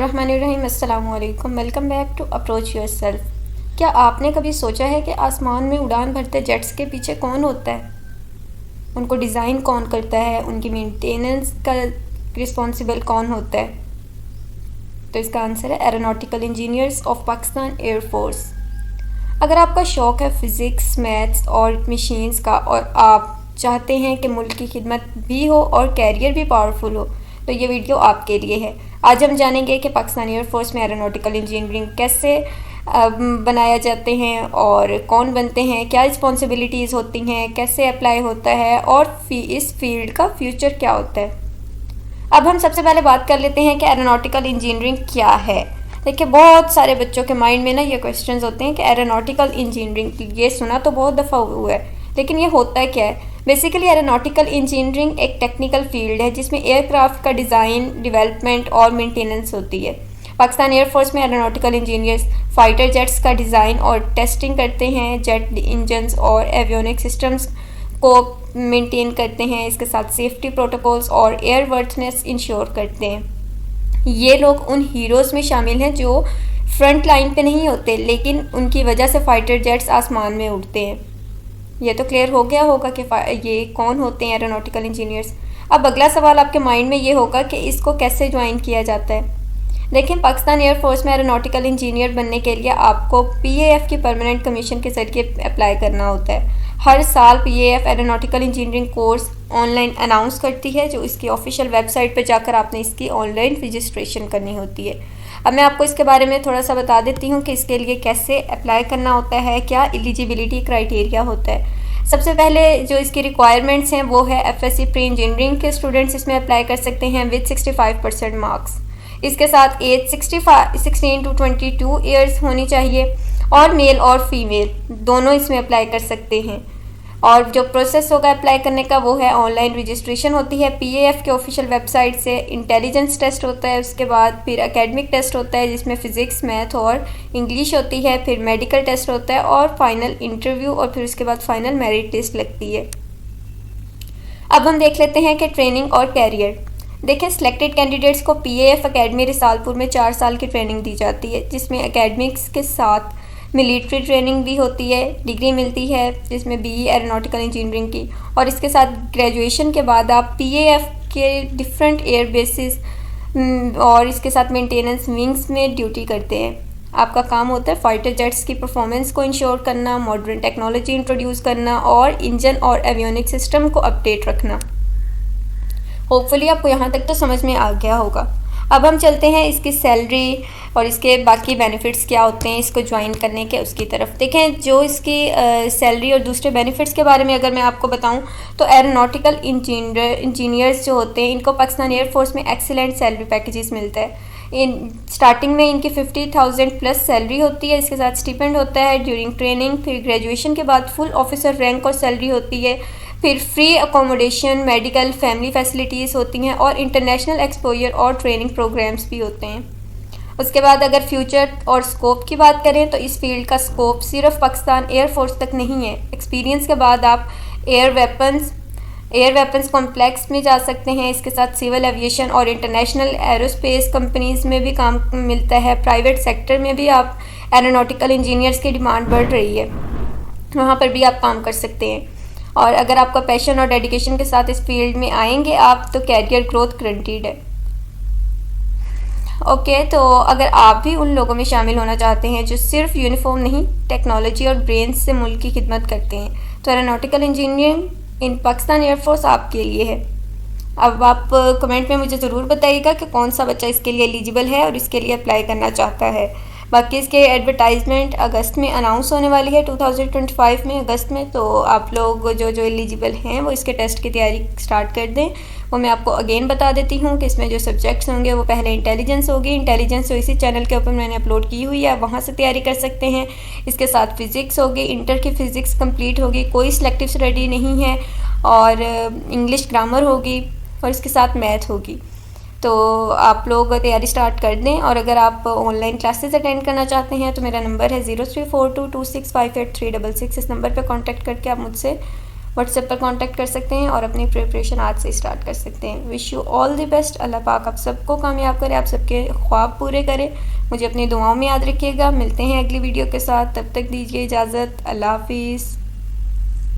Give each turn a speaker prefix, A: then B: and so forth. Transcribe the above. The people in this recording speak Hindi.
A: रहमानिर्रहीम। अस्सलामु अलैकुम। Welcome back to Approach Yourself. क्या आपने कभी सोचा है कि आसमान में उड़ान भरते जेट्स के पीछे कौन होता है? उनको डिज़ाइन कौन करता है? उनकी मेंटेनेंस का रिस्पॉन्सिबल कौन होता है? तो इसका आंसर है aeronautical engineers of Pakistan air force. अगर आपका शौक़ है फ़िज़िक्स, मैथ्स और मशीन्स का और आप चाहते हैं कि मुल्क की खिदमत भी हो और कैरियर भी पावरफुल हो, तो ये वीडियो आपके लिए है। आज हम जानेंगे कि पाकिस्तान एयर फोर्स में एरोनॉटिकल इंजीनियरिंग कैसे बनाया जाते हैं और कौन बनते हैं, क्या रिस्पॉन्सिबिलिटीज़ होती हैं, कैसे अप्लाई होता है और इस फील्ड का फ्यूचर क्या होता है। अब हम सबसे पहले बात कर लेते हैं कि एरोनॉटिकल इंजीनियरिंग क्या है। देखिए, बहुत सारे बच्चों के माइंड में ना ये क्वेश्चंस होते हैं कि एरोनॉटिकल इंजीनियरिंग, ये सुना तो बहुत दफ़ा हुआ है, लेकिन ये होता क्या है। बेसिकली एरोनॉटिकल इंजीनियरिंग एक टेक्निकल फील्ड है जिसमें एयरक्राफ्ट का डिज़ाइन, डेवलपमेंट और मेंटेनेंस होती है। पाकिस्तान एयरफोर्स में एरोनॉटिकल इंजीनियर्स फाइटर जेट्स का डिज़ाइन और टेस्टिंग करते हैं, जेट इंजन्स और एवियोनिक सिस्टम्स को मेंटेन करते हैं, इसके साथ सेफ्टी प्रोटोकॉल्स और एयरवर्थनेस इंश्योर करते हैं। ये लोग उन हीरोज़ में शामिल हैं जो फ्रंट लाइन पे नहीं होते, लेकिन उनकी वजह से फाइटर जेट्स आसमान में उड़ते हैं। ये तो क्लियर हो गया होगा कि ये कौन होते हैं एरोनॉटिकल इंजीनियर्स। अब अगला सवाल आपके माइंड में ये होगा कि इसको कैसे ज्वाइन किया जाता है। देखें, पाकिस्तान एयरफोर्स में एरोनॉटिकल इंजीनियर बनने के लिए आपको PAF की परमानेंट कमीशन के ज़रिए अप्लाई करना होता है। हर साल PAF aeronautical engineering course online announce करती है, जो इसकी ऑफिशियल वेबसाइट पर जाकर आपने इसकी ऑनलाइन रजिस्ट्रेशन करनी होती है। अब मैं आपको इसके बारे में थोड़ा सा बता देती हूँ कि इसके लिए कैसे अप्लाई करना होता है, क्या एलिजिबिलिटी क्राइटेरिया होता है। सबसे पहले जो इसकी रिक्वायरमेंट्स हैं वो है FSC प्री इंजीनियरिंग के स्टूडेंट्स इसमें अप्लाई कर सकते हैं विद 65% मार्क्स। इसके साथ एज 16 to 22 ईयर्स होनी चाहिए और मेल और फीमेल दोनों इसमें अप्लाई कर सकते हैं। और जो प्रोसेस होगा अप्लाई करने का वो है ऑनलाइन रजिस्ट्रेशन होती है PAF के ऑफिशियल वेबसाइट से, इंटेलिजेंस टेस्ट होता है, उसके बाद फिर एकेडमिक टेस्ट होता है जिसमें फ़िज़िक्स, मैथ और इंग्लिश होती है, फिर मेडिकल टेस्ट होता है और फाइनल इंटरव्यू और फिर उसके बाद फाइनल मेरिट टेस्ट लगती है। अब हम देख लेते हैं कि ट्रेनिंग और कैरियर। देखें, सिलेक्टेड कैंडिडेट्स को PAF अकेडमी रिसालपुर में 4 साल की ट्रेनिंग दी जाती है, जिसमें एकेडमिक्स के साथ मिलिट्री ट्रेनिंग भी होती है, डिग्री मिलती है जिसमें BE एरोनॉटिकल इंजीनियरिंग की, और इसके साथ ग्रेजुएशन के बाद आप PAF के डिफरेंट एयर बेसिस और इसके साथ मेंटेनेंस विंग्स में ड्यूटी करते हैं। आपका काम होता है फाइटर जेट्स की परफॉर्मेंस को इंश्योर करना, मॉडर्न टेक्नोलॉजी इंट्रोड्यूस करना और इंजन और एवियोनिक सिस्टम को अपडेट रखना। होपफुली आपको यहाँ तक तो समझ में आ गया होगा। अब हम चलते हैं इसकी सैलरी और इसके बाकी बेनिफिट्स क्या होते हैं इसको ज्वाइन करने के उसकी तरफ। देखें, जो इसकी सैलरी और दूसरे बेनिफिट्स के बारे में अगर मैं आपको बताऊं तो एरोनॉटिकल इंजीनियर्स जो होते हैं इनको पाकिस्तान एयरफोर्स में एक्सीलेंट सैलरी पैकेजेस मिलता है। स्टार्टिंग में इनकी 50,000 प्लस सैलरी होती है, इसके साथ स्टिपेंड होता है ड्यूरिंग ट्रेनिंग, फिर ग्रेजुएशन के बाद फुल ऑफिसर रैंक और सैलरी होती है, फिर free accommodation, medical, family facilities होती हैं और इंटरनेशनल एक्सपोजर और ट्रेनिंग प्रोग्राम्स भी होते हैं। उसके बाद अगर फ्यूचर और स्कोप की बात करें तो इस फील्ड का स्कोप सिर्फ पाकिस्तान एयरफोर्स तक नहीं है। एक्सपीरियंस के बाद आप एयर वेपन्स कॉम्प्लेक्स में जा सकते हैं, इसके साथ सिविल एविएशन और इंटरनेशनल एरोस्पेस कंपनीज़ में भी काम मिलता है। प्राइवेट सेक्टर में भी आप एरोनॉटिकल इंजीनियर्स की डिमांड बढ़ रही है, वहाँ पर भी आप काम कर सकते हैं। और अगर आपका पैशन और डेडिकेशन के साथ इस फील्ड में आएंगे आप तो कैरियर ग्रोथ गारंटीड है। ओके, तो अगर आप भी उन लोगों में शामिल होना चाहते हैं जो सिर्फ यूनिफॉर्म नहीं, टेक्नोलॉजी और ब्रेन्स से मुल्क की खिदमत करते हैं, तो aeronautical engineering in Pakistan air force आपके लिए है। अब आप कमेंट में मुझे ज़रूर बताइएगा कि कौन सा बच्चा इसके लिए एलिजिबल है और इसके लिए अप्लाई करना चाहता है। बाकी इसके एडवर्टाइजमेंट अगस्त में अनाउंस होने वाली है, 2025 में अगस्त में। तो आप लोग जो एलिजिबल हैं वो इसके टेस्ट की तैयारी स्टार्ट कर दें। वो मैं आपको अगेन बता देती हूँ कि इसमें जो सब्जेक्ट्स होंगे वो पहले इंटेलिजेंस होगी। इंटेलिजेंस तो इसी चैनल के ऊपर मैंने अपलोड की हुई है, आप वहाँ से तैयारी कर सकते हैं। इसके साथ फ़िज़िक्स होगी, इंटर की फ़िज़िक्स कंप्लीट होगी, कोई सिलेक्टिव स्टडी नहीं है, और इंग्लिश ग्रामर होगी और इसके साथ मैथ होगी। तो आप लोग तैयारी स्टार्ट कर दें। और अगर आप ऑनलाइन क्लासेस अटेंड करना चाहते हैं तो मेरा नंबर है 034226583666। इस नंबर पर कांटेक्ट करके आप मुझसे व्हाट्सएप पर कांटेक्ट कर सकते हैं और अपनी प्रिपरेशन आज से स्टार्ट कर सकते हैं। Wish you all the best. अल्लाह पाक आप सबको कामयाब करे, आप सबके ख्वाब पूरे करे। मुझे अपनी दुआओं में याद रखिएगा। मिलते हैं अगली वीडियो के साथ, तब तक दीजिए इजाज़त। अल्लाह हाफिज़।